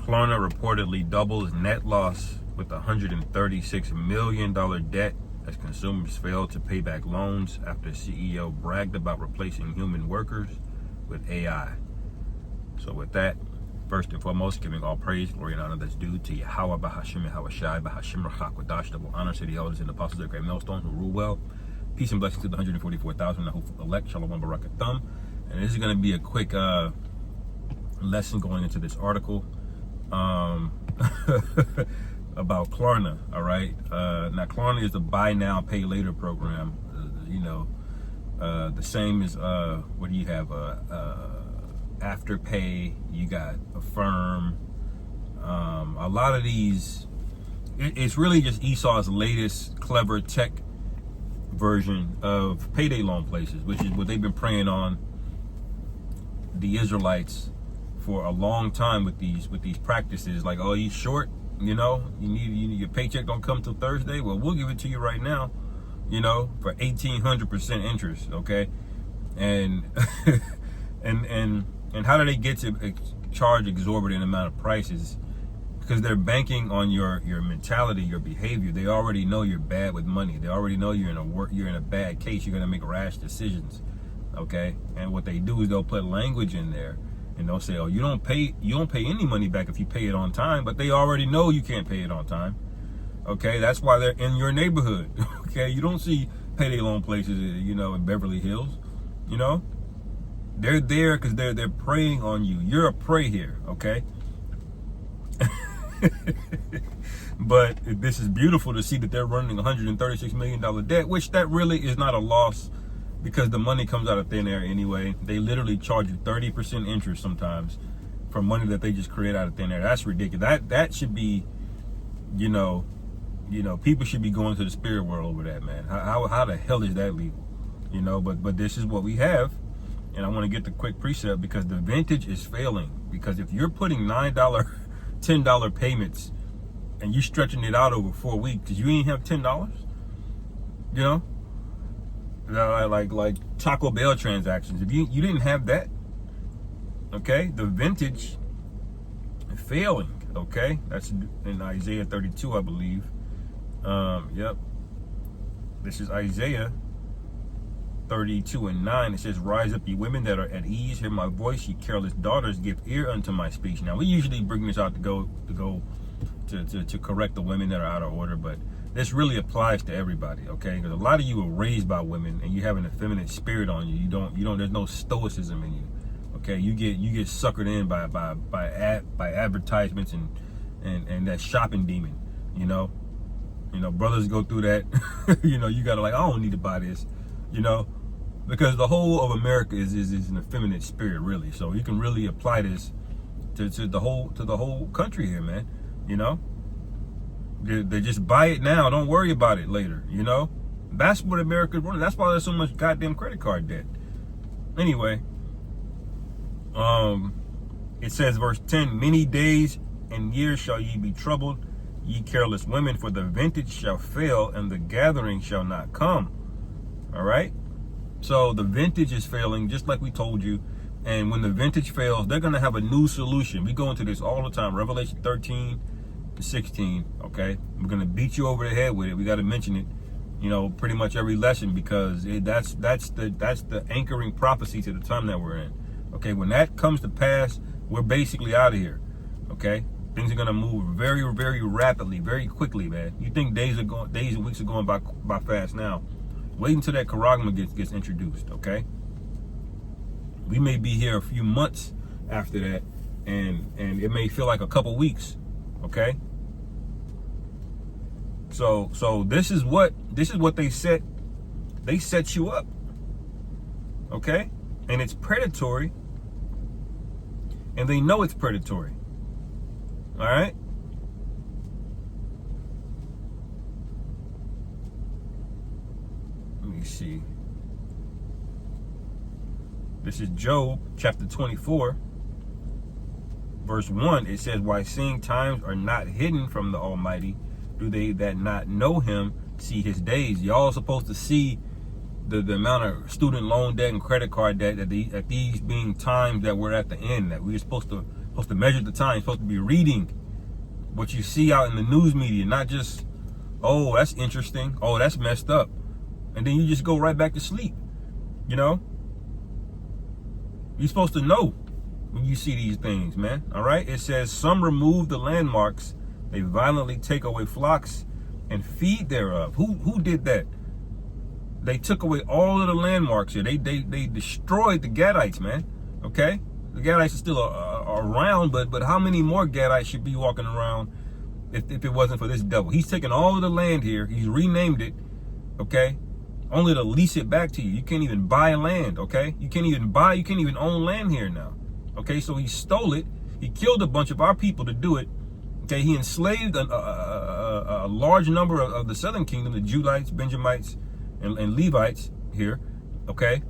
Klarna reportedly doubles net loss with $136 million debt as consumers failed to pay back loans after CEO bragged about replacing human workers with AI. So with that, first and foremost, giving all praise, glory, and honor that's due to Yahweh, Bahashim, Yahweh Shai, Bahashim, Rachak, Wadash, double honor to the elders and apostles of the great millstone who rule well. Peace and blessings to the 144,000 the hopeful elect. Shalom, Barakathum. And this is going to be a quick lesson going into this article about Klarna. All right. Now, Klarna is the buy now, pay later program. The same as what do you have? Afterpay. You got Affirm. A lot of these. It's really just Esau's latest clever tech version of payday loan places, which is what they've been preying on the Israelites for a long time with these practices. Like, oh, you short, you need your paycheck don't come till Thursday. Well, we'll give it to you right now, for 1,800% interest. Okay, and and how do they get to charge exorbitant amount of prices? Because they're banking on your mentality, your behavior. They already know you're bad with money. They already know you're in a bad case. You're gonna make rash decisions, okay? And what they do is they'll put language in there, and they'll say, "Oh, you don't pay any money back if you pay it on time." But they already know you can't pay it on time, okay? That's why they're in your neighborhood, okay? You don't see payday loan places, in Beverly Hills, They're there because they're preying on you. You're a prey here, okay? But this is beautiful to see that they're running $136 million debt, which that really is not a loss because the money comes out of thin air anyway. They literally charge you 30% interest sometimes for money that they just create out of thin air. That's ridiculous. That should be, people should be going to the spirit world over that, man. How the hell is that legal? But this is what we have. And I want to get the quick precept because the vintage is failing. Because if you're putting $9, $10 payments and you stretching it out over 4 weeks because you ain't have $10, like Taco Bell transactions. If you didn't have that, okay, the vintage is failing. Okay, that's in Isaiah 32, I believe. Yep, this is Isaiah 32:9. It says, "Rise up, ye women that are at ease, hear my voice, ye careless daughters, give ear unto my speech." Now, we usually bring this out to correct the women that are out of order, but this really applies to everybody, okay? Because a lot of you were raised by women, and you have an effeminate spirit on you. You don't. There's no stoicism in you, okay? You get suckered in by advertisements and that shopping demon, Brothers go through that, You gotta I don't need to buy this, Because the whole of America is an effeminate spirit, really. So you can really apply this to the whole country here, man. They just buy it now. Don't worry about it later. That's what America's running. That's why there's so much goddamn credit card debt. Anyway, it says, verse 10: "Many days and years shall ye be troubled, ye careless women, for the vintage shall fail, and the gathering shall not come." All right. So the vintage is failing, just like we told you. And when the vintage fails, they're going to have a new solution. We go into this all the time. Revelation 13 to 16. Okay. We're going to beat you over the head with it. We got to mention it, pretty much every lesson, because that's the anchoring prophecy to the time that we're in. Okay. When that comes to pass, we're basically out of here. Okay. Things are going to move very, very rapidly, very quickly, man. You think days and weeks are going by fast now. Wait until that charagma gets introduced, okay? We may be here a few months after that, and it may feel like a couple weeks, okay? So this is what they set. They set you up, okay? And it's predatory, and they know it's predatory. All right? Let me see. This is Job chapter 24, verse 1. It says, "Why, seeing times are not hidden from the Almighty, do they that not know him see his days?" Y'all supposed to see the amount of student loan debt and credit card debt at these being times that we're at the end, that we're supposed to Supposed to measure the time. You're supposed to be reading what you see out in the news media, not just, oh, that's interesting. Oh, that's messed up. And then you just go right back to sleep. You know? You're supposed to know when you see these things, man. All right? It says, some remove the landmarks. They violently take away flocks and feed thereof. Who did that? They took away all of the landmarks here. They destroyed the Gadites, man. Okay? The Gadites are still around, but how many more Gadites should be walking around if it wasn't for this devil? He's taken all of the land here. He's renamed it, okay? Only to lease it back to you. You can't even buy land, okay? You can't even own land here now. Okay, so he stole it. He killed a bunch of our people to do it. Okay, he enslaved a large number of the southern kingdom, the Judites, Benjamites, and Levites here, okay?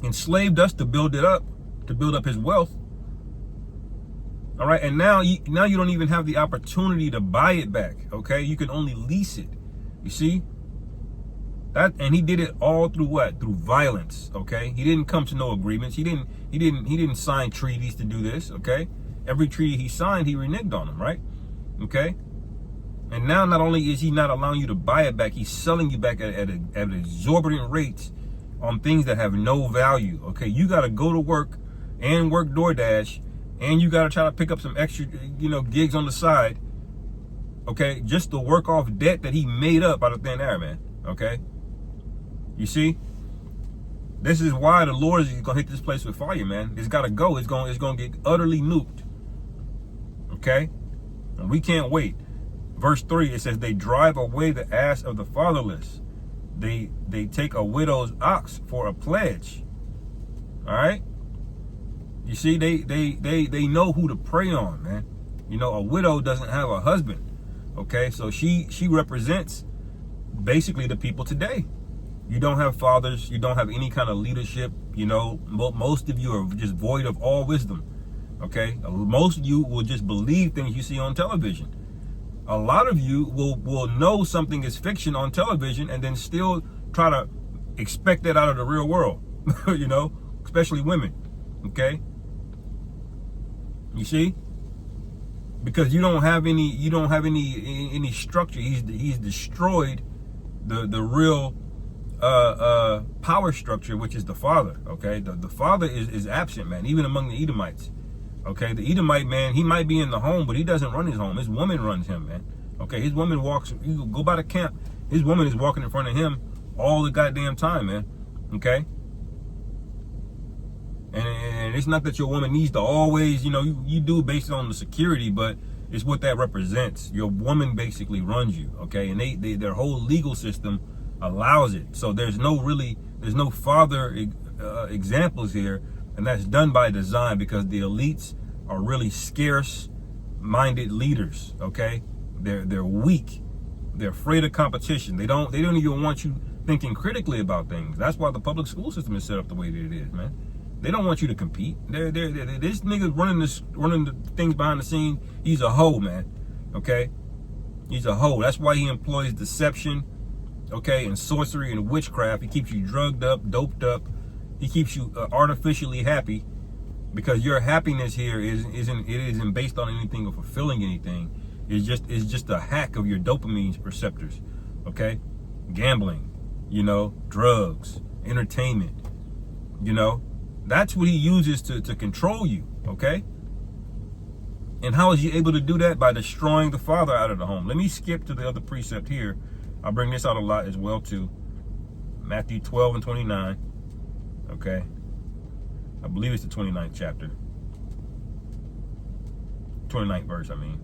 Enslaved us to build it up, to build up his wealth. All right, and now you don't even have the opportunity to buy it back, okay? You can only lease it. You see? That, and he did it all through what? Through violence, okay? He didn't come to no agreements. He didn't sign treaties to do this, okay? Every treaty he signed, he reneged on them, right? Okay? And now not only is he not allowing you to buy it back, he's selling you back at exorbitant rates on things that have no value, okay? You got to go to work and work DoorDash, and you got to try to pick up some extra, gigs on the side, okay? Just to work off debt that he made up out of thin air, man, okay? You see? This is why the Lord is going to hit this place with fire, man. It's got to go. It's going to get utterly nuked, okay? And we can't wait. Verse 3, it says, they drive away the ass of the fatherless. They take a widow's ox for a pledge. All right? You see, they know who to prey on, man. A widow doesn't have a husband. Okay, so she represents basically the people today. You don't have fathers, you don't have any kind of leadership, most of you are just void of all wisdom. Okay? Most of you will just believe things you see on television. A lot of you will know something is fiction on television and then still try to expect that out of the real world. Especially women. Okay? You see? Because you don't have any structure. He's destroyed the real power structure, which is the father. Okay? The father is absent, man, even among the Edomites. Okay, the Edomite man, he might be in the home, but he doesn't run his home. His woman runs him, man. Okay, his woman walks, you go by the camp, his woman is walking in front of him all the goddamn time, man. Okay? And it's not that your woman needs to always, you do based on the security, but it's what that represents. Your woman basically runs you, okay? And their whole legal system allows it. So there's no father examples here. And that's done by design because the elites are really scarce-minded leaders. Okay, they're weak. They're afraid of competition. They don't even want you thinking critically about things. That's why the public school system is set up the way that it is, man. They don't want you to compete. This nigga running the things behind the scenes. He's a hoe, man. Okay, he's a hoe. That's why he employs deception, okay, and sorcery and witchcraft. He keeps you drugged up, doped up. He keeps you artificially happy because your happiness here isn't based on anything or fulfilling anything. It's just a hack of your dopamine receptors. Okay, gambling, drugs, entertainment. That's what he uses to control you. Okay, and how is he able to do that? By destroying the father out of the home. Let me skip to the other precept here. I'll bring this out a lot as well too. Matthew 12 and 29. Okay, I believe it's the 29th chapter, 29th verse, I mean.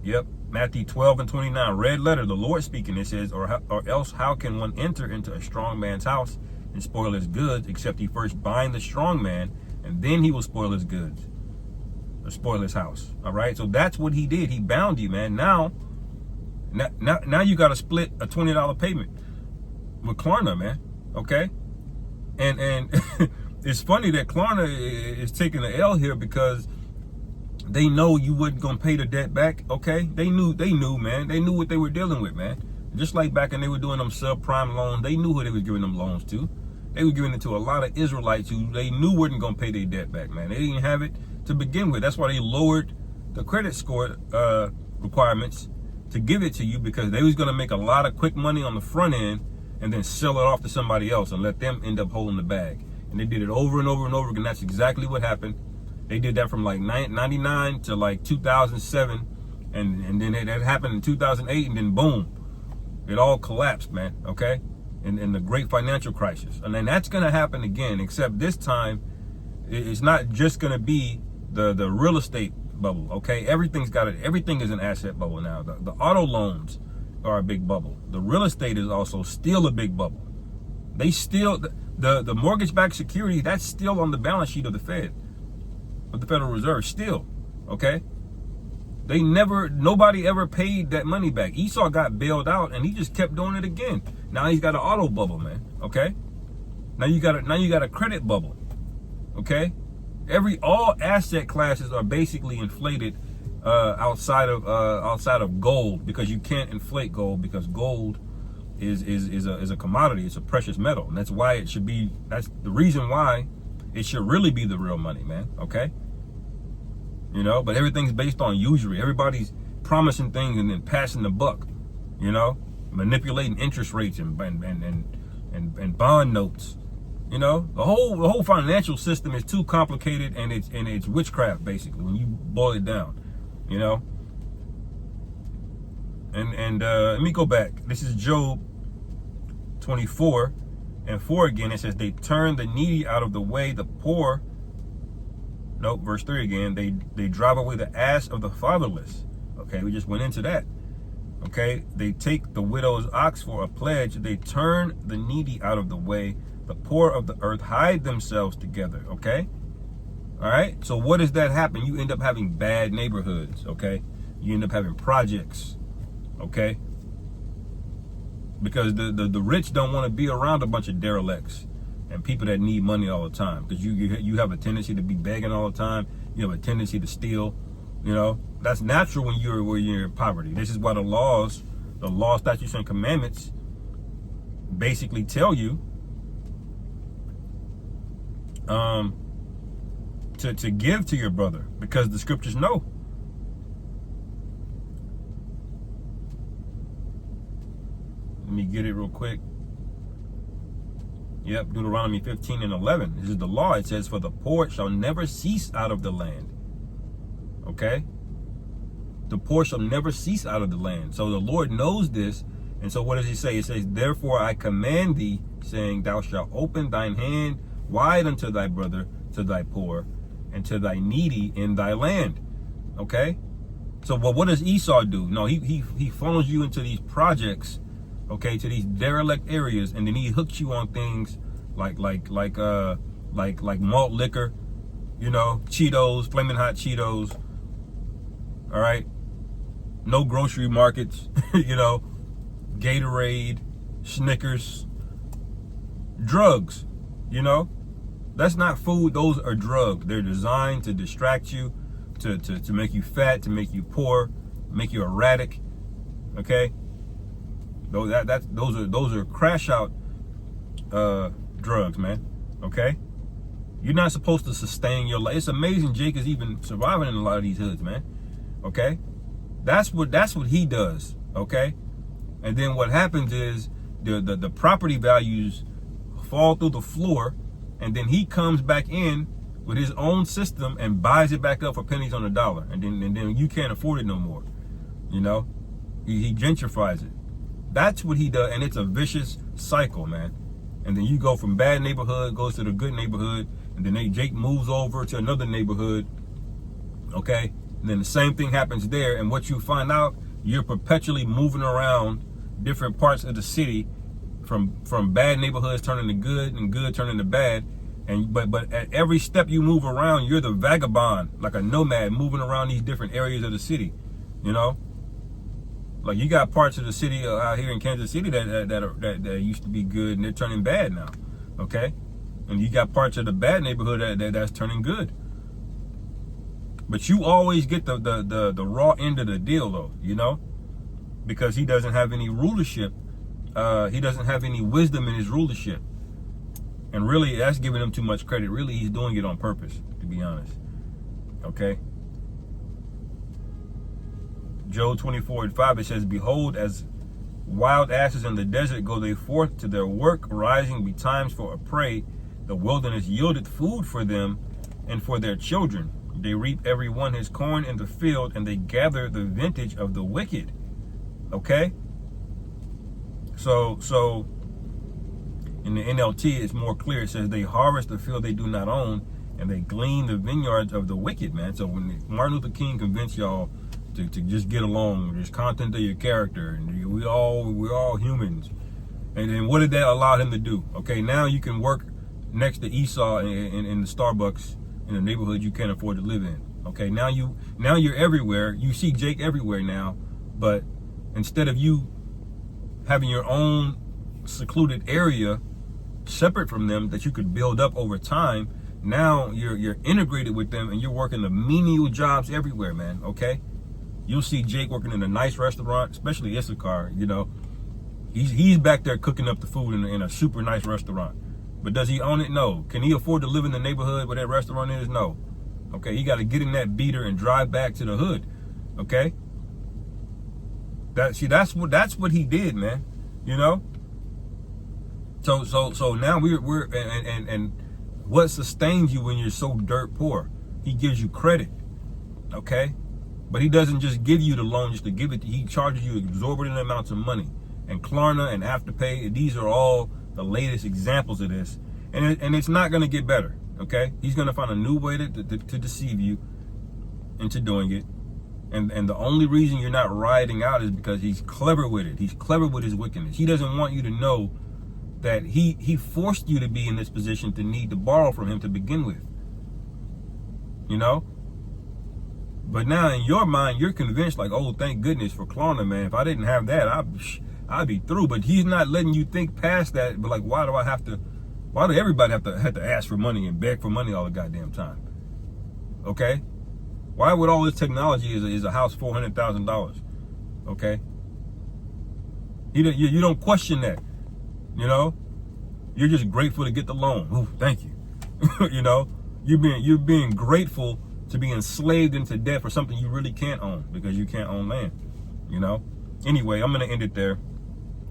Yep, Matthew 12 and 29, red letter, the Lord speaking. It says, or else how can one enter into a strong man's house and spoil his goods, except he first bind the strong man, and then he will spoil his goods, or spoil his house. All right, so that's what he did. He bound you, man. Now you got to split a $20 payment with Klarna, man. Okay, and it's funny that Klarna is taking the L here because they know you wasn't gonna pay the debt back. Okay, they knew, man. They knew what they were dealing with, man. Just like back when they were doing them subprime loans, they knew who they was giving them loans to. They were giving it to a lot of Israelites who they knew weren't going to pay their debt back, man. They didn't have it to begin with. That's why they lowered the credit score requirements to give it to you, because they was going to make a lot of quick money on the front end and then sell it off to somebody else and let them end up holding the bag. And they did it over and over and over again. That's exactly what happened. They did that from like 99 to like 2007. And then that happened in 2008, and then boom, it all collapsed, man, okay? In the great financial crisis. And then that's going to happen again, except this time, it's not just going to be the real estate bubble, okay? Everything is an asset bubble now. The auto loans are a big bubble. The real estate is also still a big bubble. They still, the mortgage-backed security, that's still on the balance sheet of the Fed, of the Federal Reserve, still, okay? Nobody ever paid that money back. Esau got bailed out, and he just kept doing it again. Now he's got an auto bubble, man. Okay. Now you got a credit bubble. Okay. All asset classes are basically inflated outside of gold, because you can't inflate gold, because gold is a commodity. It's a precious metal, and that's why it should be. That's the reason why it should really be the real money, man. Okay. You know, but everything's based on usury. Everybody's promising things and then passing the buck, you know, manipulating interest rates and bond notes. You know, the whole financial system is too complicated, and it's witchcraft, basically, when you boil it down, you know. And let me go back. This is Job 24:4 again. It says, they turn the needy out of the way, the poor. Nope, verse 3 again. They drive away the ass of the fatherless. Okay, we just went into that. Okay, they take the widow's ox for a pledge. They turn the needy out of the way. The poor of the earth hide themselves together. Okay, all right. So what does that happen? You end up having bad neighborhoods. Okay, you end up having projects. Okay, because the rich don't want to be around a bunch of derelicts and people that need money all the time, because you have a tendency to be begging all the time. You have a tendency to steal. You know, that's natural when you're in poverty. This is why the law, statutes, and commandments basically tell you to give to your brother, because the scriptures know. Let me get it real quick. Yep, Deuteronomy 15:11. This is the law. It says, for the poor shall never cease out of the land. Okay? The poor shall never cease out of the land. So the Lord knows this. And so what does he say? It says, therefore I command thee, saying, thou shalt open thine hand wide unto thy brother, to thy poor, and to thy needy in thy land. Okay? So what does Esau do? No, he funnels you into these projects, okay, to these derelict areas, and then he hooks you on things like malt liquor, you know, Cheetos, flaming hot Cheetos. All right, no grocery markets, you know, Gatorade, Snickers, drugs. You know, that's not food. Those are drugs. They're designed to distract you, to make you fat, to make you poor, make you erratic. Okay. Those are crash out drugs, man. Okay, you're not supposed to sustain your life. It's amazing Jake is even surviving in a lot of these hoods, man. Okay, that's what he does. Okay, and then what happens is the property values fall through the floor, and then he comes back in with his own system and buys it back up for pennies on the dollar, and then you can't afford it no more. You know, he gentrifies it. That's what he does, and it's a vicious cycle, man. And then you go from bad neighborhood, goes to the good neighborhood, and then Jake moves over to another neighborhood, okay? And then the same thing happens there, and what you find out, you're perpetually moving around different parts of the city, from bad neighborhoods turning to good, and good turning to bad. And but at every step you move around, you're the vagabond, like a nomad, moving around these different areas of the city, you know? Like, you got parts of the city out here in Kansas City that used to be good, and they're turning bad now, okay? And you got parts of the bad neighborhood that's turning good. But you always get the raw end of the deal, though, you know? Because he doesn't have any rulership. He doesn't have any wisdom in his rulership. And really, that's giving him too much credit. Really, he's doing it on purpose, to be honest. Okay? Job 24:5, it says, behold, as wild asses in the desert go they forth to their work, rising betimes for a prey. The wilderness yieldeth food for them and for their children. They reap every one his corn in the field, and they gather the vintage of the wicked. Okay? So in the NLT, it's more clear. It says they harvest the field they do not own, and they glean the vineyards of the wicked, man. So when Martin Luther King convinced y'all to just get along, just content of your character, and we're all humans. And then what did that allow him to do? Okay, now you can work next to Esau in the Starbucks in a neighborhood you can't afford to live in. Okay, now you're everywhere. You see Jake everywhere now, but instead of you having your own secluded area separate from them that you could build up over time, now you're integrated with them and you're working the menial jobs everywhere, man. Okay, you'll see Jake working in a nice restaurant, especially Issachar. You know, he's back there cooking up the food in a super nice restaurant. But does he own it? No. Can he afford to live in the neighborhood where that restaurant is? No. Okay, he got to get in that beater and drive back to the hood. Okay, that's what he did, man. You know. So now we're and what sustains you when you're so dirt poor? He gives you credit. Okay, but he doesn't just give you the loan just to give it. He charges you exorbitant amounts of money. And Klarna and Afterpay, these are all the latest examples of this, and it's not going to get better. Okay, he's going to find a new way to deceive you into doing it, and the only reason you're not rioting out is because he's clever with it. He's clever with his wickedness. He doesn't want you to know that he forced you to be in this position to need to borrow from him to begin with. You know, but now in your mind you're convinced, like, oh, thank goodness for Klarna, man. If I didn't have that, I'd be through. But he's not letting you think past that. But like, why do everybody have to ask for money and beg for money all the goddamn time? Okay, why would all this technology is a house $400,000? Okay, you don't question that. You know, you're just grateful to get the loan. Ooh, thank you. You know, you're being grateful to be enslaved into debt for something you really can't own because you can't own land. You know. Anyway, I'm gonna end it there.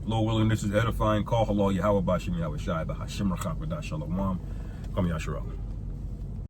Lord willing, this is edifying. Call halal Yahweh Bashim Yahweh Shai Bahashim Rachak Shalom. Come Yashua.